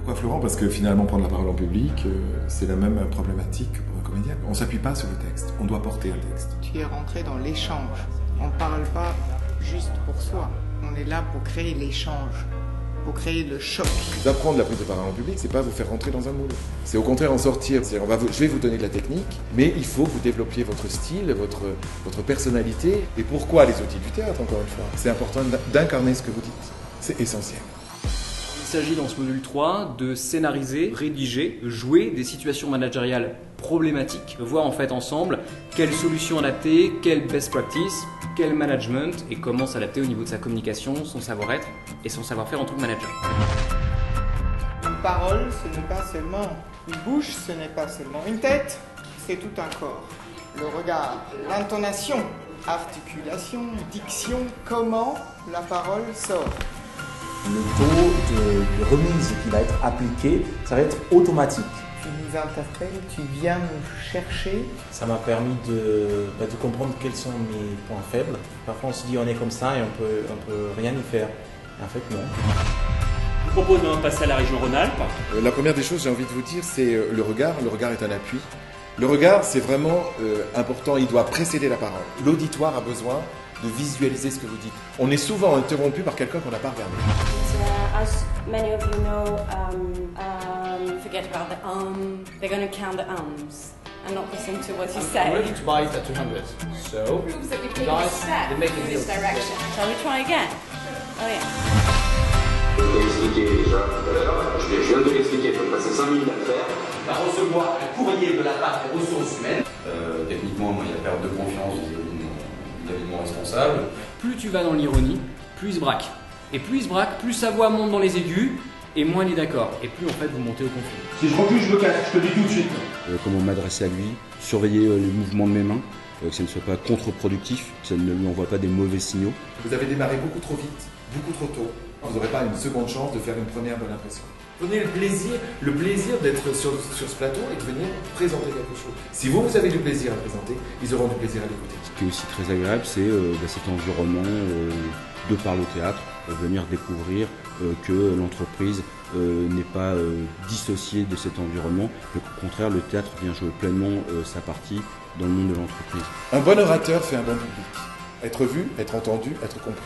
Pourquoi Florent? Parce que finalement prendre la parole en public, c'est la même problématique que pour un comédien. On ne s'appuie pas sur le texte, on doit porter un texte. Tu es rentré dans l'échange. On ne parle pas juste pour soi. On est là pour créer l'échange, pour créer le choc. D'apprendre la prise de parole en public, c'est pas vous faire rentrer dans un moule. C'est au contraire en sortir. Je vais vous donner de la technique, mais il faut que vous développiez votre style, votre personnalité. Et pourquoi les outils du théâtre, encore une fois? C'est important d'incarner ce que vous dites. C'est essentiel. Il s'agit dans ce module 3 de scénariser, rédiger, jouer des situations managériales problématiques, de voir en fait ensemble quelles solutions adapter, quelles best practices, quel management et comment s'adapter au niveau de sa communication, son savoir-être et son savoir-faire en tant que manager. Une parole, ce n'est pas seulement une bouche, ce n'est pas seulement une tête, c'est tout un corps. Le regard, l'intonation, articulation, diction, comment la parole sort. Le taux de remise qui va être appliqué, ça va être automatique. Tu nous interpelles, tu viens nous chercher. Ça m'a permis de comprendre quels sont mes points faibles. Parfois on se dit on est comme ça et on peut rien y faire. Et en fait non. Je vous propose de passer à la région Rhône-Alpes. La première des choses, j'ai envie de vous dire, c'est le regard. Le regard est un appui. Le regard, c'est vraiment important, il doit précéder la parole. L'auditoire a besoin de visualiser ce que vous dites. On est souvent interrompu par quelqu'un qu'on n'a pas regardé. As many of you know, forget about the they're going to count the and not listen to what you say. I'm ready to buy it at 200. So, Proves that we take guys, a step they make a in deal. this direction. Shall we try again? Oh yeah. Je vais expliquer déjà tout à l'heure, je viens de l'expliquer, il faut passer 5 minutes à le faire. Va recevoir un courrier de la part des ressources humaines. Techniquement, il y a perte de confiance vis-à-vis de mon responsable. Plus tu vas dans l'ironie, plus il se braque. Et plus il se braque, plus sa voix monte dans les aigus, et moins il est d'accord. Et plus en fait vous montez au conflit. Si je recule, je me casse, je te le dis tout de suite. Comment m'adresser à lui, surveiller les mouvements de mes mains, que ça ne soit pas contre-productif, que ça ne lui envoie pas des mauvais signaux. Vous avez démarré beaucoup trop vite, beaucoup trop tôt. Vous n'aurez pas une seconde chance de faire une première bonne impression. Prenez le plaisir d'être sur ce plateau et de venir présenter quelque chose. Si vous avez du plaisir à présenter, ils auront du plaisir à l'écouter. Ce qui est aussi très agréable, c'est cet environnement de par le théâtre, venir découvrir que l'entreprise n'est pas dissociée de cet environnement, qu'au contraire le théâtre vient jouer pleinement sa partie dans le monde de l'entreprise. Un bon orateur fait un bon public. Être vu, être entendu, être compris.